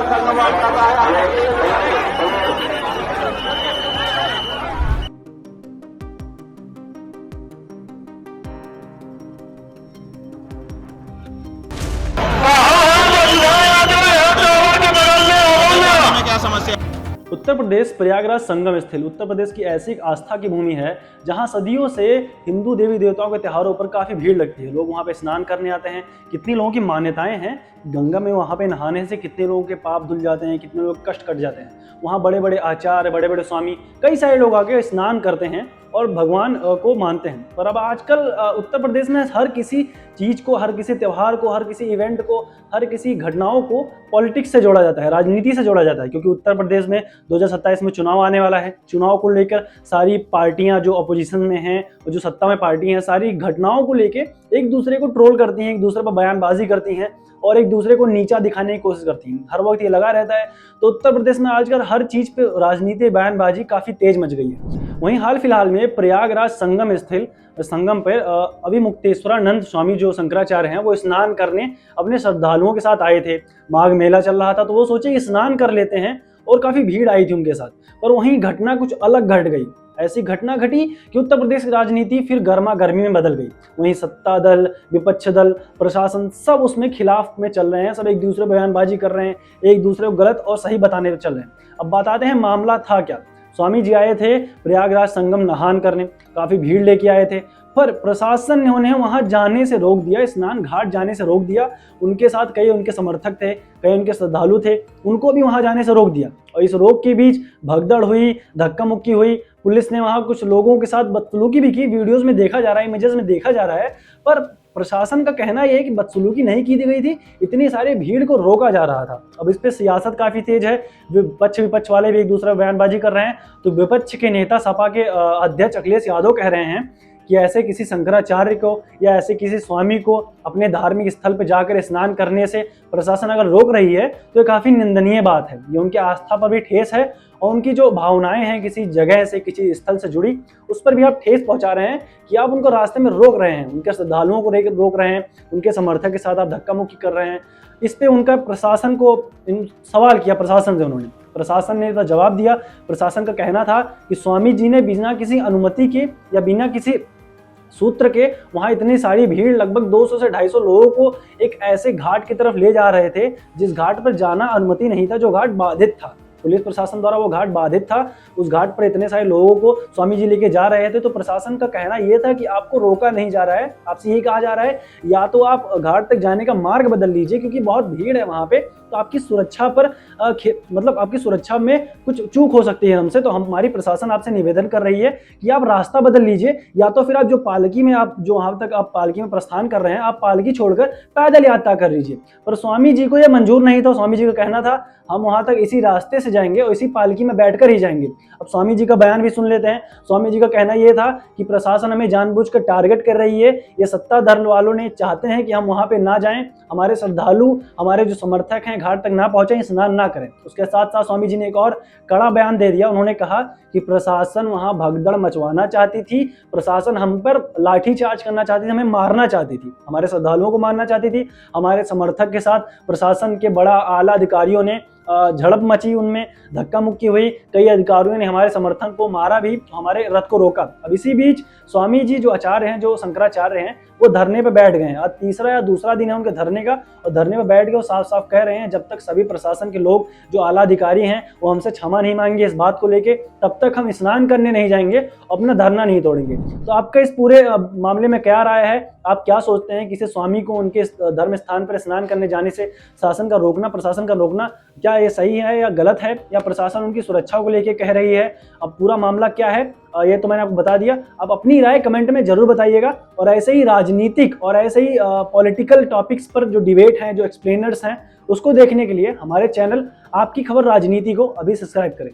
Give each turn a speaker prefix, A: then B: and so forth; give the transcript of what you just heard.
A: क्या समस्या?
B: उत्तर प्रदेश प्रयागराज संगम स्थल उत्तर प्रदेश की ऐसी एक आस्था की भूमि है जहां सदियों से हिंदू देवी देवताओं के त्योहारों पर काफ़ी भीड़ लगती है। लोग वहां पे स्नान करने आते हैं। कितनी लोगों की मान्यताएं हैं, गंगा में वहां पे नहाने से कितने लोगों के पाप धुल जाते हैं, कितने लोग कष्ट कट जाते हैं। वहां बड़े बड़े आचार्य, बड़े बड़े स्वामी, कई सारे लोग आके स्नान करते हैं और भगवान को मानते हैं। पर अब आजकल उत्तर प्रदेश में हर किसी चीज़ को, हर किसी त्यौहार को, हर किसी इवेंट को, हर किसी घटनाओं को पॉलिटिक्स से जोड़ा जाता है, राजनीति से जोड़ा जाता है। क्योंकि उत्तर प्रदेश में 2027 में चुनाव आने वाला है। चुनाव को लेकर सारी पार्टियां जो अपोजिशन में हैं और जो सत्ता में पार्टी हैं, सारी घटनाओं को लेकर एक दूसरे को ट्रोल करती हैं, एक दूसरे पर बयानबाजी करती हैं और एक दूसरे को नीचा दिखाने की कोशिश करती हैं। हर वक्त ये लगा रहता है। तो उत्तर प्रदेश में आजकल हर चीज़ पे राजनीति, बयानबाजी काफ़ी तेज मच गई है। वहीं हाल फिलहाल में प्रयागराज संगम स्थल संगम पर अभिमुक्तेश्वरानंद स्वामी जो शंकराचार्य हैं, वो स्नान करने अपने श्रद्धालुओं के साथ आए थे। माघ मेला चल रहा था तो वो सोचे कि स्नान कर लेते हैं और काफ़ी भीड़ आई थी उनके साथ। पर वहीं घटना कुछ अलग घट गई। ऐसी घटना घटी कि उत्तर प्रदेश की राजनीति फिर गर्मा गर्मी में बदल गई। वहीं सत्ता दल, विपक्ष दल, प्रशासन सब उसमें खिलाफ में चल रहे हैं। सब एक दूसरे बयानबाजी कर रहे हैं, एक दूसरे को गलत और सही बताने पर चल रहे हैं। अब बताते हैं मामला था क्या। स्वामी जी आए थे प्रयागराज संगम नहान करने, काफ़ी भीड़ लेके आए थे, पर प्रशासन ने उन्हें वहां जाने से रोक दिया, स्नान घाट जाने से रोक दिया। उनके साथ कई उनके समर्थक थे, कई उनके श्रद्धालु थे, उनको भी वहां जाने से रोक दिया। और इस रोक के बीच भगदड़ हुई, धक्का मुक्की हुई। पुलिस ने वहां कुछ लोगों के साथ बदसलूकी भी की। वीडियोज में देखा जा रहा है, इमेजेस में देखा जा रहा है। पर प्रशासन का कहना यह है कि बदसलूकी नहीं की गई थी, इतनी सारी भीड़ को रोका जा रहा था। अब इस पे सियासत काफी तेज है। विपक्ष वाले भी एक दूसरे बयानबाजी कर रहे हैं। तो विपक्ष के नेता सपा के अध्यक्ष अखिलेश यादव कह रहे हैं कि ऐसे किसी शंकराचार्य को या ऐसे किसी स्वामी को अपने धार्मिक स्थल पर जाकर स्नान करने से प्रशासन अगर रोक रही है तो ये काफ़ी निंदनीय बात है। ये उनकी आस्था पर भी ठेस है और उनकी जो भावनाएं हैं किसी जगह से, किसी स्थल से जुड़ी, उस पर भी आप ठेस पहुंचा रहे हैं कि आप उनको रास्ते में रोक रहे हैं, उनके श्रद्धालुओं को रोक रहे हैं, उनके समर्थक के साथ आप धक्का मुक्की कर रहे हैं। इस पे उनका प्रशासन को सवाल किया प्रशासन से उन्होंने। प्रशासन ने जवाब दिया। प्रशासन का कहना था कि स्वामी जी ने बिना किसी अनुमति के या बिना किसी सूत्र के वहां इतनी सारी भीड़, लगभग 200 से 250 लोगों को एक ऐसे घाट की तरफ ले जा रहे थे जिस घाट पर जाना अनुमति नहीं था, जो घाट बाधित था। पुलिस प्रशासन द्वारा वो घाट बाधित था। उस घाट पर इतने सारे लोगों को स्वामी जी लेके जा रहे थे। तो प्रशासन का कहना यह था कि आपको रोका नहीं जा रहा है, आपसे यही कहा जा रहा है या तो आप घाट तक जाने का मार्ग बदल लीजिए, क्योंकि बहुत भीड़ है वहां पे, तो आपकी सुरक्षा पर मतलब आपकी सुरक्षा में कुछ चूक हो सकती है हमसे। तो हमारी प्रशासन आपसे निवेदन कर रही है कि आप रास्ता बदल लीजिए, या तो फिर आप जो पालकी में आप जो वहां तक आप पालकी में प्रस्थान कर रहे हैं, आप पालकी छोड़कर पैदल यात्रा कर लीजिए। पर स्वामी जी को यह मंजूर नहीं था। स्वामी जी का कहना था हम वहां तक इसी रास्ते से जाएंगे और इसी पालकी में बैठकर ही जाएंगे। अब स्वामी जी का बयान भी सुन लेते हैं। स्वामी जी का कहना यह था कि प्रशासन हमें जानबूझकर टारगेट कर रही है, ये सत्ता धर्म वालों ने चाहते हैं कि हम वहां पे ना जाएं, हमारे श्रद्धालु, हमारे जो समर्थक हैं घाट तक ना पहुंचे, स्नान ना करें। उसके साथ साथ स्वामी जी ने एक और कड़ा बयान दे दिया। उन्होंने कहा कि प्रशासन वहां भगदड़ मचवाना चाहती थी, प्रशासन हम पर लाठीचार्ज करना चाहती थी, हमें मारना चाहती थी, हमारे श्रद्धालुओं को मारना चाहती थी। हमारे समर्थक के साथ प्रशासन के बड़ा आला अधिकारियों ने झड़प मची, उनमें धक्का मुक्की हुई, कई अधिकारियों ने हमारे समर्थन को मारा भी, हमारे रथ को रोका। अब इसी बीच स्वामी जी जो आचार्य हैं, जो शंकराचार्य हैं, वो धरने पे बैठ गए हैं। आज तीसरा या दूसरा दिन है उनके धरने का, और धरने पे बैठ के वो साफ साफ कह रहे हैं जब तक सभी प्रशासन के लोग जो आला अधिकारी हैं वो हमसे क्षमा नहीं मांगेंगे इस बात को लेके, तब तक हम स्नान करने नहीं जाएंगे, अपना धरना नहीं तोड़ेंगे। तो आपका इस पूरे मामले में क्या राय है? आप क्या सोचते हैं, किसी स्वामी को उनके धर्म स्थान पर स्नान करने जाने से शासन का रोकना, प्रशासन का रोकना, क्या ये सही है या गलत है, या प्रशासन उनकी सुरक्षा को लेके कह रही है? अब पूरा मामला क्या है ये तो मैंने आपको बता दिया। आप अपनी राय कमेंट में जरूर बताइएगा। और ऐसे ही राजनीतिक और ऐसे ही पॉलिटिकल टॉपिक्स पर जो डिबेट हैं, जो एक्सप्लेनर्स हैं, उसको देखने के लिए हमारे चैनल आपकी खबर राजनीति को अभी सब्सक्राइब करें।